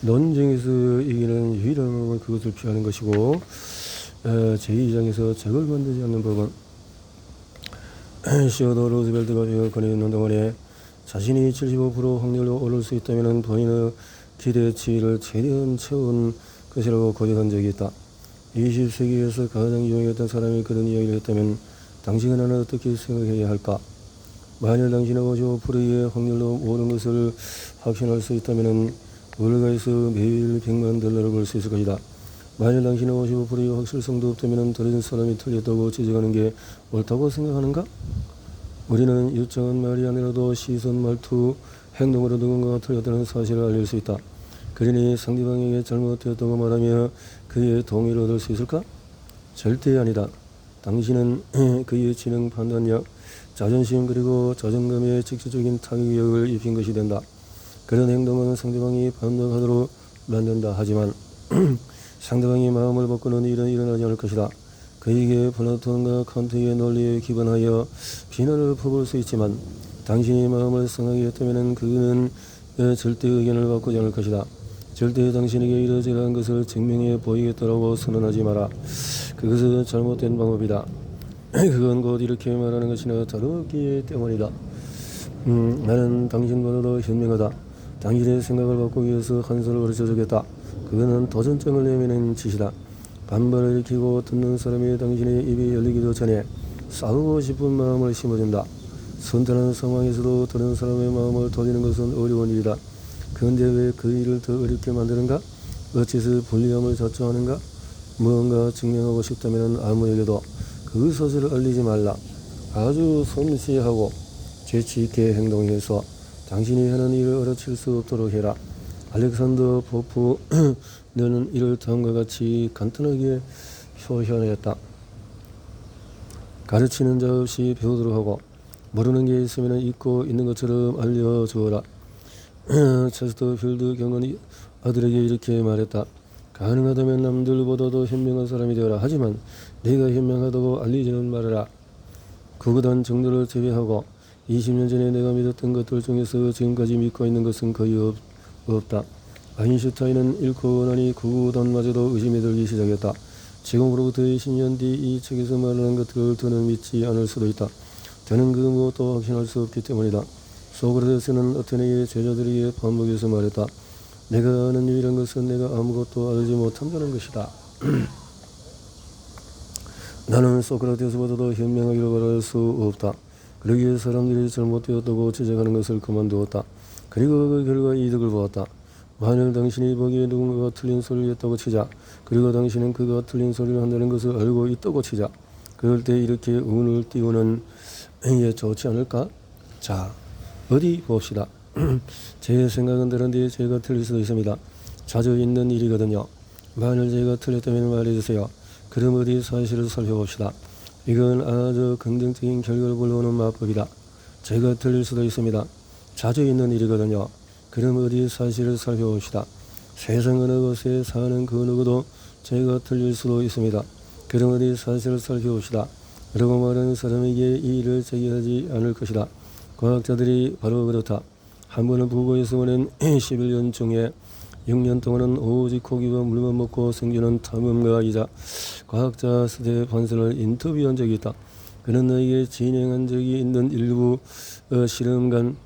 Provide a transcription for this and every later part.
논쟁에서 이기는 유일한 법은 그것을 피하는 것이고, 제2장에서 적을 만들지 않는 법은 시어도 루즈벨트가 권해있는 동안에 자신이 75% 확률로 오를 수 있다면 본인의 기대치를 최대한 채운 것이라고 고백한 적이 있다. 20세기에서 가장 유명했던 사람이 그런 이야기를 했다면 당신은 나는 어떻게 생각해야 할까? 만일 당신은 55%의 확률로 오른 것을 확신할 수 있다면 월가에서 매일 $100만 벌 수 있을 것이다. 만일 당신은 55%의 확실성도 없다면 다른 사람이 틀렸다고 지적하는 게 옳다고 생각하는가? 우리는 일정한 말이 아니라도 시선, 말투, 행동으로 누군가가 틀렸다는 사실을 알릴 수 있다. 그러니 상대방에게 잘못되었다고 말하며 그의 동의를 얻을 수 있을까? 절대 아니다. 당신은 그의 지능, 판단력, 자존심 그리고 자존감에 직접적인 타격을 입힌 것이 된다. 그런 행동은 상대방이 반박하도록 만든다. 하지만 상대방이 마음을 바꾸는 일은 일어나지 않을 것이다. 그에게 플라톤과 칸트의 논리에 기반하여 비난을 퍼부을 수 있지만 당신이 마음을 상하게 했다면 그는 절대 의견을 바꾸지 않을 것이다. 절대 당신에게 이러저러한 것을 증명해 보이겠다라고 선언하지 마라. 그것은 잘못된 방법이다. 그건 곧 이렇게 말하는 것이나 다르기 때문이다. 나는 당신보다도 현명하다. 당신의 생각을 바꾸기 위해서 한 수를 가르쳐주겠다. 그거는 도전장을 내미는 짓이다. 반발을 일으키고 듣는 사람이 당신의 입이 열리기도 전에 싸우고 싶은 마음을 심어준다. 선택하는 상황에서도 다른 사람의 마음을 돌리는 것은 어려운 일이다. 그런데 왜 그 일을 더 어렵게 만드는가? 어째서 불리함을 자초하는가? 무언가 증명하고 싶다면 아무에게도 그 사실을 알리지 말라. 아주 섬세하고 재치 있게 행동해서 당신이 하는 일을 알아챌 수 없도록 해라. 알렉산더 포프는 이를 다음과 같이 간단하게 표현했다. 가르치는 자 없이 배우도록 하고 모르는 게 있으면 있고 있는 것처럼 알려주어라. 체스터필드 경은 아들에게 이렇게 말했다. 가능하다면 남들보다도 현명한 사람이 되어라. 하지만 내가 현명하다고 알리지는 말아라. 그거단 정도를 제외하고 20년 전에 내가 믿었던 것들 중에서 지금까지 믿고 있는 것은 거의 없다. 아인슈타인은 잃고 나니 그거단마저도 의심이 들기 시작했다. 지금으로부터 20년 뒤 이 책에서 말하는 것들을 더는 믿지 않을 수도 있다. 저는 그 무엇도 확신할 수 없기 때문이다. 소크라테스는 아테네의 제자들에게 반복해서 말했다. 내가 아는 유일한 것은 내가 아무것도 알지 못한다는 것이다. 나는 소크라테스보다도 현명하기를 바랄 수 없다. 그러기에 사람들이 잘못되었다고 지적하는 것을 그만두었다. 그리고 그 결과 이득을 보았다. 만일 당신이 보기에 누군가가 틀린 소리를 했다고 치자. 그리고 당신은 그가 틀린 소리를 한다는 것을 알고 있다고 치자. 그럴 때 이렇게 운을 띄우는 게 좋지 않을까? 자, 어디 봅시다. 제 생각은 다른데 제가 틀릴 수도 있습니다. 자주 있는 일이거든요. 만일 제가 틀렸다면 말해주세요. 그럼 어디 사실을 살펴봅시다. 이건 아주 긍정적인 결과를 불러오는 마법이다. 제가 틀릴 수도 있습니다. 자주 있는 일이거든요. 그럼 어디 사실을 살펴봅시다. 세상 어느 곳에 사는 그 누구도 제가 틀릴 수도 있습니다. 그럼 어디 사실을 살펴봅시다. 라고 말하는 사람에게 이 일을 제기하지 않을 것이다. 과학자들이 바로 그렇다. 한 번은 부부에서 보낸 11년 중에 6년 동안은 오직 고기와 물만 먹고 생기는 탐험가이자 과학자 스테판슨을 인터뷰한 적이 있다. 그는 나에게 진행한 적이 있는 일부 실험간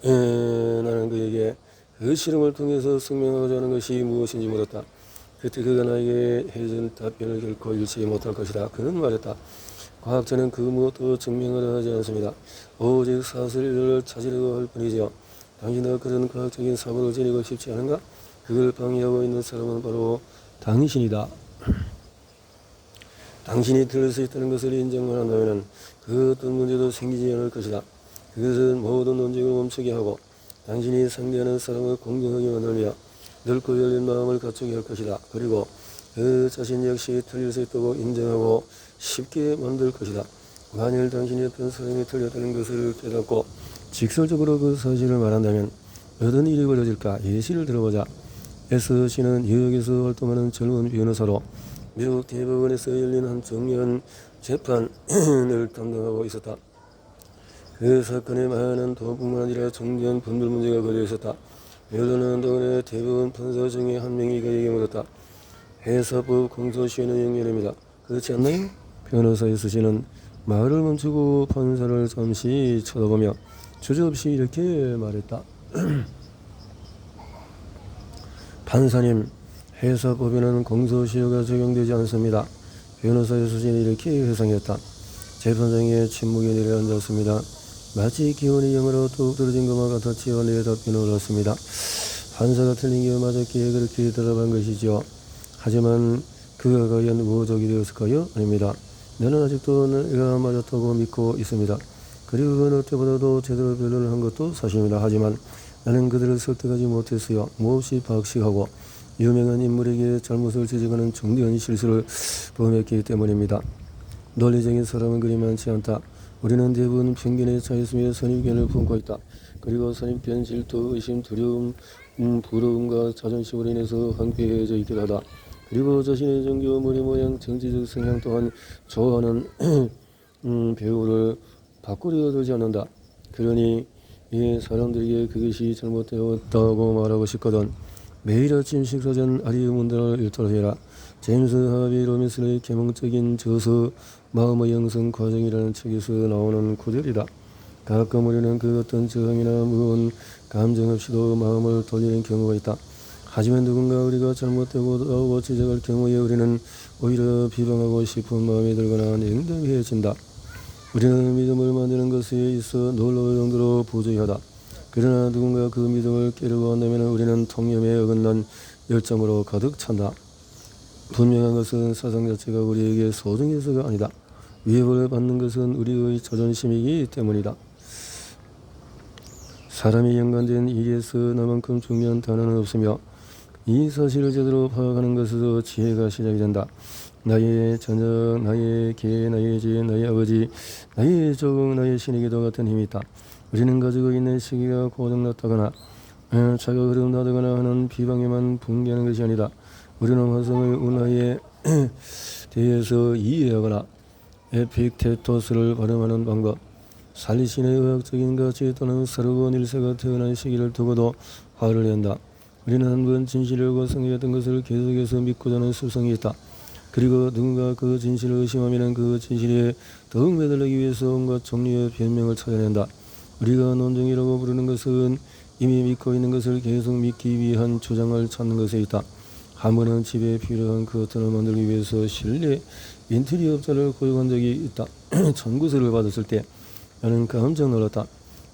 나는 그에게 그 실험을 통해서 증명하고자 하는 것이 무엇인지 물었다. 그때 그가 나에게 해준 답변을 결코 잃지 못할 것이다. 그는 말했다. 과학자는 그 무엇도 증명하려 하지 않습니다. 오직 사실을 찾으려고 할 뿐이지요. 당신은 그런 과학적인 사고를 지니고 싶지 않은가? 그걸 방해하고 있는 사람은 바로 당신이다. 당신이 틀릴 수 있다는 것을 인정만 한다면 그 어떤 문제도 생기지 않을 것이다. 그것은 모든 논쟁을 멈추게 하고 당신이 상대하는 사람을 공정하게 만들며 넓고 열린 마음을 갖추게 할 것이다. 그리고 그 자신 역시 틀릴 수 있다고 인정하고 쉽게 만들 것이다. 만일 당신이 어떤 사람이 틀렸다는 것을 깨닫고 직설적으로 그 사실을 말한다면 어떤 일이 벌어질까? 예시를 들어보자. 에스씨는 뉴욕에서 활동하는 젊은 변호사로 미국 대법원에서 열린 한 중요한 재판을 담당하고 있었다. 그 사건에 많은 돈뿐만 아니라 중대한 법률 문제가 걸려 있었다. 여론은 동안의 대부분 판사 중에 한 명이 그에게 물었다. 회사법 공소시효는 영렬입니다. 그렇지 않나요? 변호사의 수시는 말을 멈추고 판사를 잠시 쳐다보며 주저없이 이렇게 말했다. 판사님, 회사법에는 공소시효가 적용되지 않습니다. 변호사의 수신이 이렇게 회상했다. 재판장의 침묵에 내려앉았습니다. 마치 기온이 영으로 뚝 떨어진 것만 같았지 원래의 답변을 얻었습니다. 판사가 틀린 게 맞았기에 그렇게 대답한 것이죠. 하지만 그가 과연 무적이 되었을까요? 아닙니다. 나는 아직도 내가 맞았다고 믿고 있습니다. 그리고 그 어느 때보다도 제대로 변론을 한 것도 사실입니다. 하지만 나는 그들을 설득하지 못했어요. 몹시 박식하고 유명한 인물에게 잘못을 지적하는 중대한 실수를 범했기 때문입니다. 논리적인 사람은 그리 많지 않다. 우리는 대부분 편견에 차있으며 선입견을 품고 있다. 그리고 선입견, 질투, 의심, 두려움, 부러움과 자존심으로 인해서 황폐해져 있기도 하다. 그리고 자신의 종교, 머리 모양, 정치적 성향 또한 좋아하는 배우를 바꾸려 들지 않는다. 그러니 사람들에게 그것이 잘못되었다고 말하고 싶거든 매일 아침 식사 전 아리의 문단을 일탈해라. 제임스 하비 로빈슨의 계몽적인 저서 마음의 형성 과정이라는 책에서 나오는 구절이다. 가끔 우리는 그 어떤 저항이나 무거운 감정 없이도 마음을 돌리는 경우가 있다. 하지만 누군가 우리가 잘못되고 지적할 경우에 우리는 오히려 비방하고 싶은 마음이 들거나 냉담해진다. 우리는 믿음을 만드는 것에 있어 놀라울 정도로 부주의하다. 그러나 누군가 그 믿음을 깨려고 한다면 우리는 통념에 어긋난 열정으로 가득 찬다. 분명한 것은 사상 자체가 우리에게 소중해서가 아니다. 위협을 받는 것은 우리의 자존심이기 때문이다. 사람이 연관된 일에서 나만큼 중요한 단어는 없으며 이 사실을 제대로 파악하는 것에서 지혜가 시작이 된다. 나의 자녀, 나의 개, 나의 집, 나의 아버지, 나의 조국, 나의 신에게도 같은 힘이 있다. 우리는 가지고 있는 시기가 고장났다거나 자가 흐름나다거나 하는 비방에만 붕괴하는 것이 아니다. 우리는 화성의 운하에 대해서 이해하거나 에픽테토스를 발음하는 방법, 살리신의 의학적인 가치 또는 사르곤 1세가 태어난 시기를 두고도 화를 낸다. 우리는 한번 진실을 고성했던 것을 계속해서 믿고자 하는 습성이 있다. 그리고 누군가 그 진실을 의심하면 그 진실에 더욱 매달리기 위해서 온갖 종류의 변명을 찾아낸다. 우리가 논쟁이라고 부르는 것은 이미 믿고 있는 것을 계속 믿기 위한 주장을 찾는 것에 있다. 한 번은 집에 필요한 커튼을 만들기 위해서 실내 인테리어 업자를 고용한 적이 있다. 청구서를 받았을 때 나는 깜짝 놀랐다.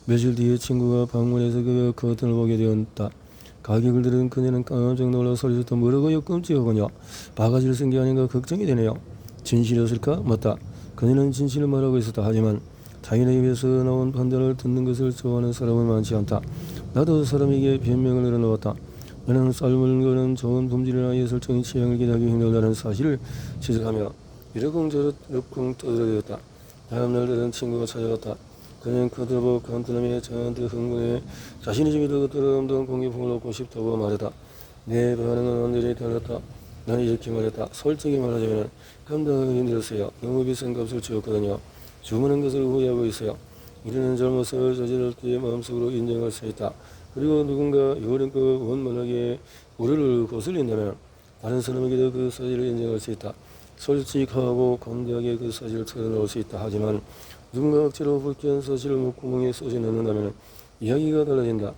며칠 뒤에 친구가 방문해서 그 커튼을 보게 되었다. 가격을 들은 그녀는 깜짝 놀라 소리부터 뭐라고요? 끔찍하군요. 바가지를 쓴 게 아닌가 걱정이 되네요. 진실이었을까? 맞다. 그녀는 진실을 말하고 있었다. 하지만 자기네 입에서 나온 판단을 듣는 것을 좋아하는 사람은 많지 않다. 나도 사람에게 변명을 늘어놓았다. 나는 삶을 거는 좋은 품질이나 예술적인 취향을 기대하기 힘들다는 사실을 지적하며 이러쿵저러쿵 떠들어대었다. 다음날 다른 친구가 찾아갔다. 그는 그들보고 간단하게 저한테 흥분해 자신의 집에 더 뜨거운 공기품을 얻고 싶다고 말했다. 내 반응은 완전히 달랐다. 나는 이렇게 말했다. 솔직히 말하자면 감당하기 힘들었어요. 너무 비싼 값을 주었거든요. 주문한 것을 후회하고 있어요. 우리는 잘못을 저지를 때 마음속으로 인정할 수 있다. 그리고 누군가 요령껏 원만하게 우리를 거슬린다면 다른 사람에게도 그 사실을 인정할 수 있다. 솔직하고 관대하게 그 사실을 털어놓을 수 있다. 하지만 누군가 억지로 불쾌한 사실을 목구멍에 쏘지 넣는다면 이야기가 달라진다.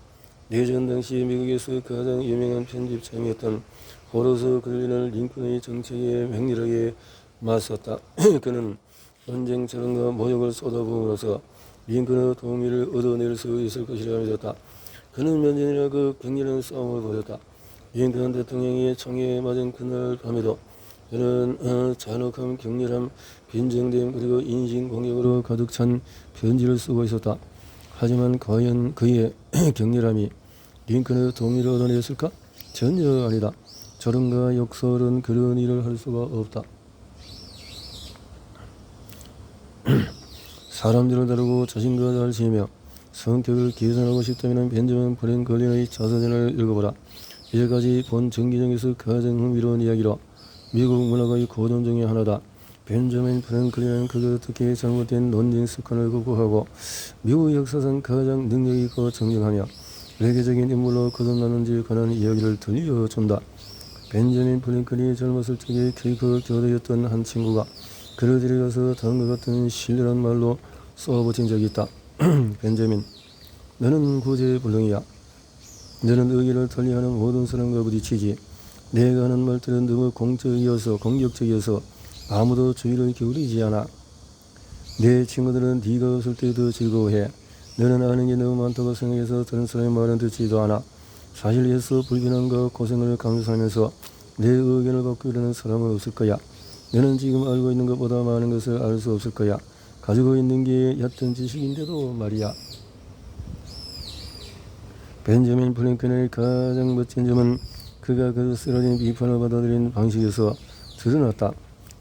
내전 당시 미국에서 가장 유명한 편집장이었던 호러스 그릴리는 링컨의 정책에 맹렬하게 맞섰다. 그는 전쟁 자랑과 모욕을 쏟아부음으로써 링컨의 동의를 얻어낼 수 있을 것이라 믿었다. 그는 면전이라 그 격렬한 싸움을 벌였다. 링컨 대통령이 총에 맞은 그날 밤에도 그는 잔혹함, 격렬함, 빈정됨 그리고 인신공격으로 가득 찬 편지를 쓰고 있었다. 하지만 과연 그의 격렬함이 링컨의 동의를 얻어냈을까? 전혀 아니다. 저런가 역설은 그런 일을 할 수가 없다. 사람들을 다루고 자신과 잘 지내며 성격을 개선하고 싶다면 벤저민 프랭클린의 자서전을 읽어보라. 이제까지 본 전기중에서 가장 흥미로운 이야기로 미국 문학의 고전 중의 하나다. 벤저민 프랭클린은 그가 특히 잘못된 논쟁 습관을 극복하고 미국 역사상 가장 능력 있고 정정하며 외교적인 인물로 거듭나는지 관한 이야기를 들려준다. 벤저민 프랭클린이 젊었을 적에 케이크 교대였던 한 친구가 그를 데려가서 다음과 같은 신랄한 말로 쏘아붙인 적이 있다. 벤저민, 너는 구제불능이야. 너는 의견을 달리하는 모든 사람과 부딪히지. 내가 하는 말들은 너무 공적이어서 공격적이어서 아무도 주의를 기울이지 않아. 내 친구들은 네가 없을 때 더 즐거워해. 너는 아는 게 너무 많다고 생각해서 다른 사람의 말은 듣지도 않아. 사실 애써 불편함과 고생을 감수하면서 내 의견을 바꾸려는 사람은 없을 거야. 너는 지금 알고 있는 것보다 많은 것을 알 수 없을 거야. 가지고 있는 게 얕은 지식인데도 말이야. 벤저민 프랭클린의 가장 멋진 점은 그가 그 쓰러진 비판을 받아들인 방식에서 드러났다.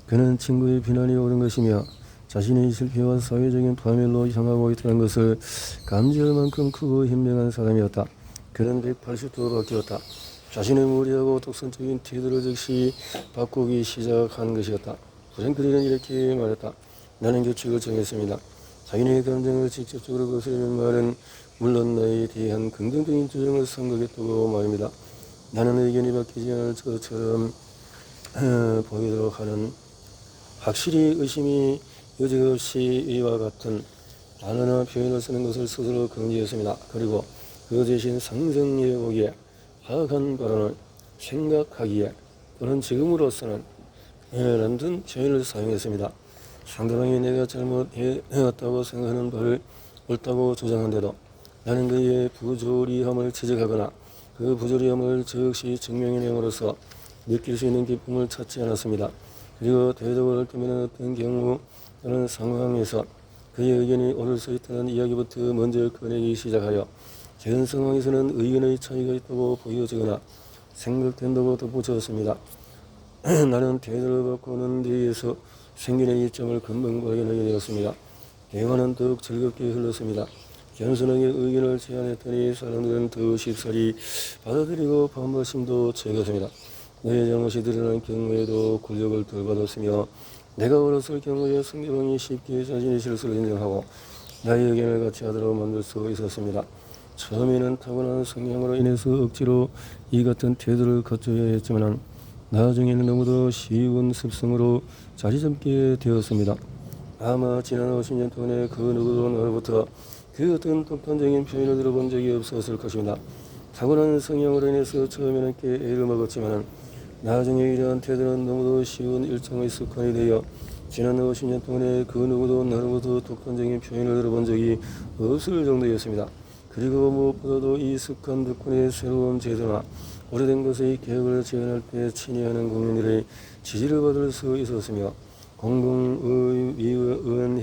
그는 친구의 비난이 옳은 것이며 자신의 실패와 사회적인 파멸로 향하고 있다는 것을 감지할 만큼 크고 현명한 사람이었다. 그는 180도 바뀌었다. 자신의 무리하고 독선적인 태도를 즉시 바꾸기 시작한 것이었다. 프랭클린은 이렇게 말했다. 나는 규칙을 정했습니다. 자기네 감정을 직접적으로 거스르는 말은 물론 나에 대한 긍정적인 조정을 삼가겠다고 말입니다. 나는 의견이 바뀌지 않을 것처럼 보이도록 하는 확실히 의심이 여지없이 이와 같은 단어나 표현을 쓰는 것을 스스로 금지했습니다. 그리고 그 대신 상승에 오기에 파악한 발언을 생각하기에 또는 지금으로서는 라는 등 표현을 사용했습니다. 상대방이 내가 잘못해왔다고 생각하는 바를 옳다고 주장한데도 나는 그의 부조리함을 지적하거나 그 부조리함을 즉시 증명해냄으로써 느낄 수 있는 기쁨을 찾지 않았습니다. 그리고 대적을 할 때면 어떤 경우 또는 상황에서 그의 의견이 옳을 수 있다는 이야기부터 먼저 꺼내기 시작하여 전 상황에서는 의견의 차이가 있다고 보여지거나 생각된다고 덧붙였습니다. 나는 대화를 바꾸는 데에서 생기는 이점을 금방 발견하게 되었습니다. 대화는 더욱 즐겁게 흘렀습니다. 겸손하게 의견을 제안했더니 사람들은 더 쉽사리 받아들이고 반발심도 적었습니다. 내 잘못이 드러난 경우에도 굴욕을 덜 받았으며 내가 어렸을 경우에 상대방이 쉽게 자신의 실수를 인정하고 나의 의견을 같이 하도록 만들 수 있었습니다. 처음에는 타고난 성향으로 인해서 억지로 이 같은 태도를 갖춰야 했지만 나중에는 너무도 쉬운 습성으로 자리 잡게 되었습니다. 아마 지난 50년 동안에 그 누구도 나로부터 그 어떤 독단적인 표현을 들어본 적이 없었을 것입니다. 타고난 성향으로 인해서 처음에는 꽤 애를 먹었지만 나중에 이러한 태도는 너무도 쉬운 일종의 습관이 되어 지난 50년 동안에 그 누구도 나로부터 독단적인 표현을 들어본 적이 없을 정도였습니다. 그리고 무엇보다도 이 습관 덕분에 새로운 제도나 오래된 것의 개혁을 제안할 때 친애하는 국민들의 지지를 받을 수 있었으며 공공의원회의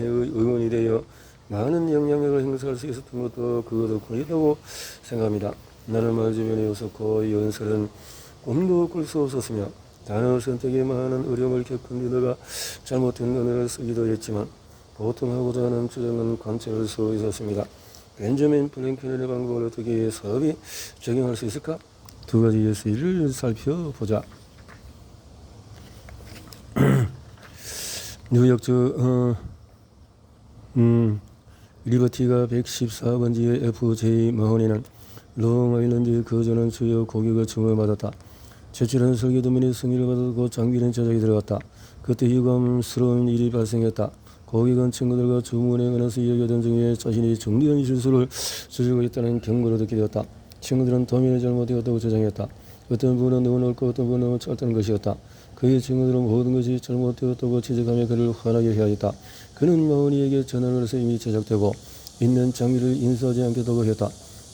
의원이 되어 많은 영향력을 행사할 수 있었던 것도 그 덕분이라고 생각합니다. 나는 말 주변에 없었고 연설은 꿈도 꿀 수 없었으며 단어 선택에 많은 어려움을 겪은 리더가 잘못된 언어를 쓰기도 했지만 보통 하고자 하는 주장은 관찰할 수 있었습니다. 벤저민 프랭클린의 방법을 어떻게 사업에 적용할 수 있을까? 두 가지 예시를 살펴보자. 뉴욕주 리버티가 114번지의 FJ 마호니는 롱아일랜드에 거주하는 주요 고객을 주문을 받았다. 제출한 설계도면에 승인을 받았고 장비는 제작이 들어갔다. 그때 유감스러운 일이 발생했다. 고객은 친구들과 주문에 관해서 이야기하던 중에 자신이 중대한 실수를 저지르고 있다는 경고를 듣게 되었다. 친구들은 도면이 잘못되었다고 주장했다. 어떤 부분은 너무 넓고 어떤 부분은 너무 짧다는 것이었다. 그의 친구들은 모든 것이 잘못되었다고 지적하며 그를 화나게 해야했다. 그는 마호니에게 전화를 해서 이미 제작되고 있는 장비를 인수하지 않겠다고 했다.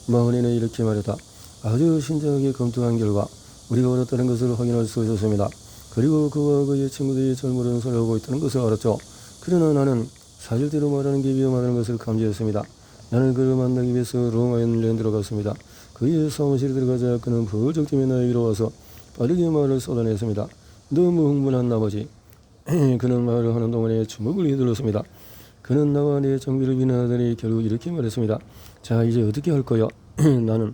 마호니는 이렇게 말했다. 아주 신중하게 검토한 결과 우리가 옳았다는 것을 확인할 수 있었습니다. 그리고 그와 그의 친구들이 잘못한 소리를 하고 있다는 것을 알았죠. 그러나 나는 사실대로 말하는 게 위험하다는 것을 감지했습니다. 나는 그를 만나기 위해서 롱아일랜드로 갔습니다. 그의 사무실에 들어가자 그는 벌쩍 뛰며 나에게 와서 빠르게 말을 쏟아냈습니다. 너무 흥분한 나머지 그는 말을 하는 동안에 주먹을 휘둘렀습니다. 그는 나와 내 장비를 비난하더니 결국 이렇게 말했습니다. 자, 이제 어떻게 할 거야? 나는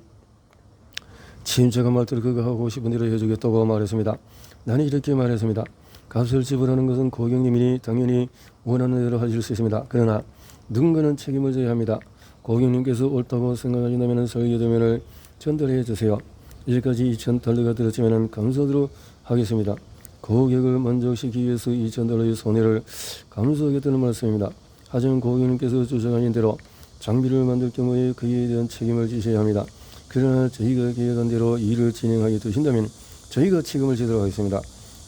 침착한 말투로 그가 하고 싶은 대로 해주겠다고 말했습니다. 나는 이렇게 말했습니다. 값을 지불하는 것은 고객님이 당연히 원하는 대로 하실 수 있습니다. 그러나 누군가는 책임을 져야 합니다. 고객님께서 옳다고 생각하신다면 설계도면을 전달해 주세요. 이제까지 2,000달러가 들었지만 감사하도록 하겠습니다. 고객을 만족시키기 위해서 2,000달러의 손해를 감수하겠다는 말씀입니다. 하지만 고객님께서 주장하신 대로 장비를 만들 경우에 그에 대한 책임을 지셔야 합니다. 그러나 저희가 계획한 대로 일을 진행하게 되신다면 저희가 책임을 지도록 하겠습니다.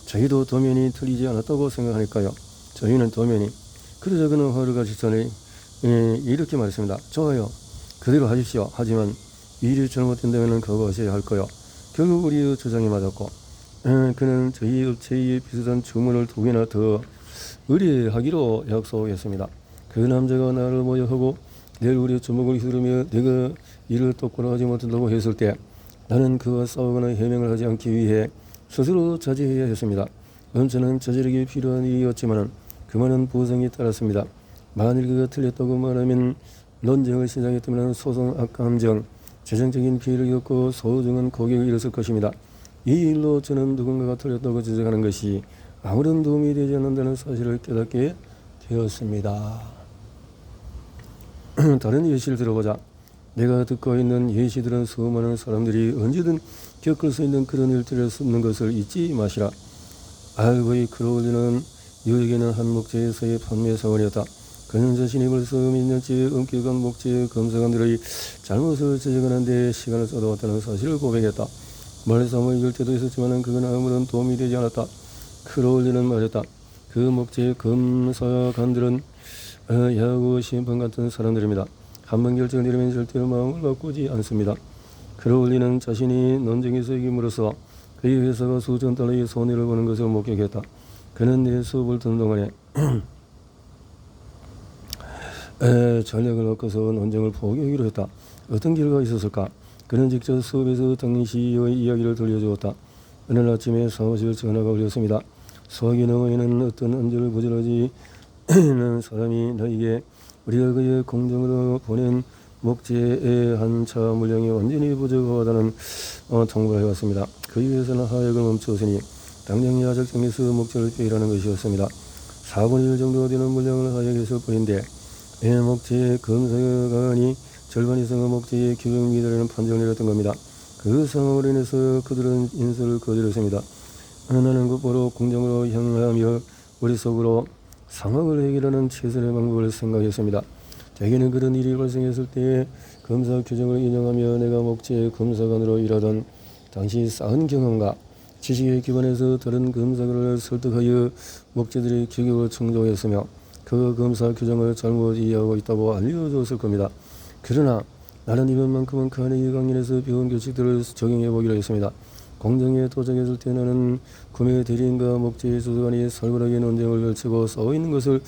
저희도 도면이 틀리지 않았다고 생각하니까요. 저희는 도면이. 그러자 그는 화를 가지더니 이렇게 말했습니다. 좋아요. 그대로 하십시오. 하지만 일이 잘못된다면 거부하셔야 할 거요. 결국 우리의 주장이 맞았고 그는 저희 업체에 비슷한 주문을 2개나 더 의뢰하기로 약속했습니다. 그 남자가 나를 모욕하고 내일 우리의 주먹을 휘두르며 내가 일을 똑바로 하지 못한다고 했을 때 나는 그와 싸우거나 해명을 하지 않기 위해 스스로 자제해야 했습니다. 저는 저질에게 필요한 일이었지만 그만한 보상이 따랐습니다. 만일 그가 틀렸다고 말하면 논쟁을 시작했다면 소송 악감정, 재정적인 피해를 겪고 소중한 고객을 잃었을 것입니다. 이 일로 저는 누군가가 틀렸다고 지적하는 것이 아무런 도움이 되지 않는다는 사실을 깨닫게 되었습니다. 다른 예시를 들어보자. 내가 듣고 있는 예시들은 수많은 사람들이 언제든 겪을 수 있는 그런 일들을 쓰는 것을 잊지 마시라. RV 크로울리는 유에게는 한 목재에서의 판매 사원이었다. 그는 자신이 벌써 몇 년째 엄격한 목재 검사관들의 잘못을 지적하는 데 시간을 쏟아왔다는 사실을 고백했다. 말싸움을 이길 때도 있었지만 그건 아무런 도움이 되지 않았다. 크로울리는 말했다. 그 목재 검사관들은 야구 심판 같은 사람들입니다. 한번 결정을 내리면 절대로 마음을 바꾸지 않습니다. 크로울리는 자신이 논쟁에서 이김으로써 그의 회사가 수천 달러의 손해를 보는 것을 목격했다. 그는 내 수업을 듣는 동안에 전략을 바꿔서 논쟁을 포기하기로 했다. 어떤 결과가 있었을까? 그는 직접 수업에서 당시의 이야기를 들려주었다. 어느 아침에 사무실 전화가 울렸습니다. 수학이 너머에는 어떤 언제를 거절하지 않는 사람이 나에게 우리가 그의 공장으로 보낸 목재의 한 차 물량이 완전히 부족하다는 통보를 해왔습니다. 그의 회사는 하역을 멈추었으니 당장 야적장에서 목재를 빼라는 것이었습니다. 4분의 1 정도 되는 물량을 하역했을 뿐인데 목재 검사관이 절반 이상의 목재의 규정 미달이라는 판정을 내렸던 겁니다. 그 상황으로 인해서 그들은 인수를 거절했습니다. 나는 곧바로 공장으로 향하며 머릿속으로 상황을 해결하는 최선의 방법을 생각했습니다. 대개는 그런 일이 발생했을 때에 검사 규정을 인용하며 내가 목재 검사관으로 일하던 당시 쌓은 경험과 지식에 기반해서 다른 검사관을 설득하여 목재들의 규격을 충족했으며 그 검사 규정을 잘못 이해하고 있다고 알려줬을 겁니다. 그러나 나는 이번만큼은 카네기 강연에서 배운 규칙들을 적용해 보기로 했습니다. 공장에 도착했을 때 나는 구매 대리인과 목재 수수관이 살벌하게 논쟁을 펼치고 싸워 있는 것을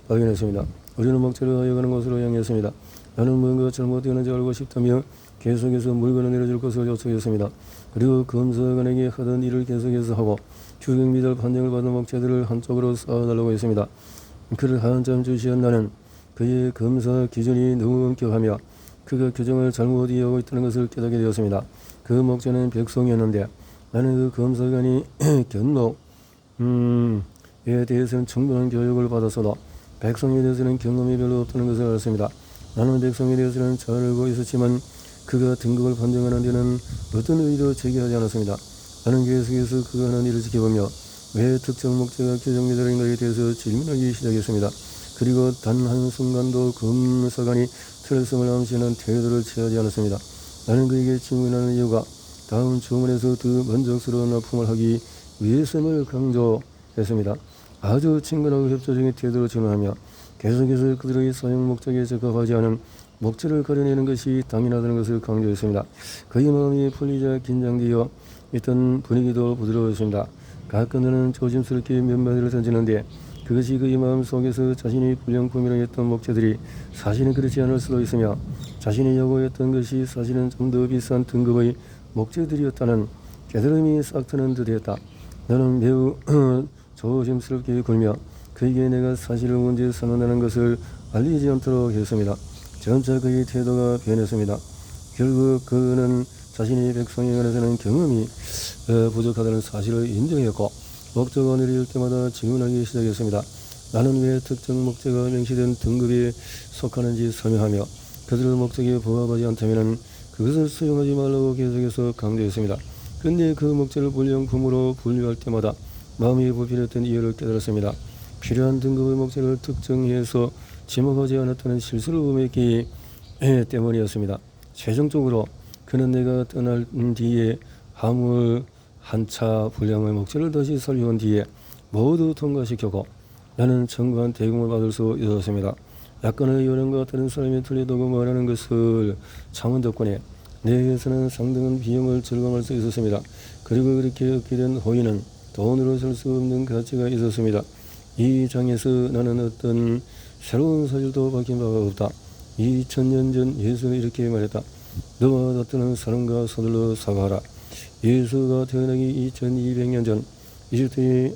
발견했습니다. 우리는 목재를 하여가는 곳으로 향했습니다. 나는 뭔가 잘못되었는지 알고 싶다며 계속해서 물건을 내려줄 것을 요청했습니다. 그리고 검사관에게 하던 일을 계속해서 하고 규격 미달 판정을 받은 목재들을 한쪽으로 쌓아달라고 했습니다. 그를 한참 주시한 나는 그의 검사 기준이 너무 엄격하며 그가 규정을 잘못 이해하고 있다는 것을 깨닫게 되었습니다. 그 목재는 백송이었는데 나는 그 검사관이 견목에 대해서는 충분한 교육을 받았어도 백성에 대해서는 경험이 별로 없다는 것을 알았습니다. 나는 백성에 대해서는 잘 알고 있었지만 그가 등급을 판정하는 데는 어떤 의의도 제기하지 않았습니다. 나는 계속해서 그가 하는 일을 지켜보며 왜 특정 목재가 규정 미달인가에 대해서 질문하기 시작했습니다. 그리고 단 한순간도 검사관이 틀렸음을 암시하는 태도를 취하지 않았습니다. 나는 그에게 질문하는 이유가 다음 주문에서 더 만족스러운 납품을 하기 위해서임을 강조했습니다. 아주 친근하고 협조적인 태도로 질문하며 계속해서 그들의 사용 목적에 적합하지 않은 목재를 가려내는 것이 당연하다는 것을 강조했습니다. 그의 마음이 풀리자 긴장되어 있던 분위기도 부드러워졌습니다. 가끔 나는 조심스럽게 몇 마디를 던지는데 그것이 그의 마음 속에서 자신이 불량품이라고 했던 목재들이 사실은 그렇지 않을 수도 있으며 자신이 요구했던 것이 사실은 좀 더 비싼 등급의 목재들이었다는 깨달음이 싹 트는 듯했다. 나는 매우 조심스럽게 굴며 그에게 내가 사실을 먼저 선언하는 것을 알리지 않도록 했습니다. 점차 그의 태도가 변했습니다. 결국 그는 자신이 백성에 관해서는 경험이 부족하다는 사실을 인정했고 목적어 내릴 때마다 질문하기 시작했습니다. 나는 왜 특정 목적어가 명시된 등급에 속하는지 설명하며 그들의 목적에 부합하지 않다면 그것을 수용하지 말라고 계속해서 강조했습니다. 그런데 그 목적을 불량품으로 분류할 때마다 마음이 불필요했던 이유를 깨달았습니다. 필요한 등급의 목적을 특정해서 지목하지 않았다는 실수를 범했기 때문이었습니다. 최종적으로 그는 내가 떠날 뒤에 화물 한 차 분량의 목적을 다시 설명한 뒤에 모두 통과시켰고 나는 청구한 대금을 받을 수 있었습니다. 약간의 요령과 다른 사람이 틀리다고 말하는 것을 참은 덕분에 내게서는 상당한 비용을 절감할 수 있었습니다. 그리고 그렇게 얻게 된 호의는 돈으로 살 수 없는 가치가 있었습니다. 이 장에서 나는 어떤 새로운 사실도 밝힌 바가 없다. 2000년 전 예수는 이렇게 말했다. 너와 다투는 사람과 서둘러 사과하라. 예수가 태어나기 2200년 전 이집트의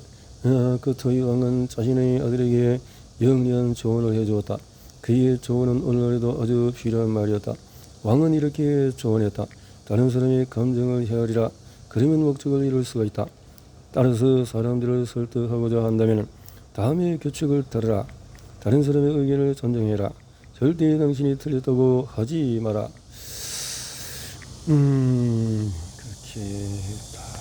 그토이 왕은 자신의 아들에게 영리한 조언을 해주었다. 그의 조언은 오늘날에도 아주 필요한 말이었다. 왕은 이렇게 조언했다. 다른 사람의 감정을 헤아리라. 그러면 목적을 이룰 수가 있다. 따라서 사람들을 설득하고자 한다면 다음의 규칙을 따르라. 다른 사람의 의견을 존중해라. 절대 당신이 틀렸다고 하지 마라. 그렇게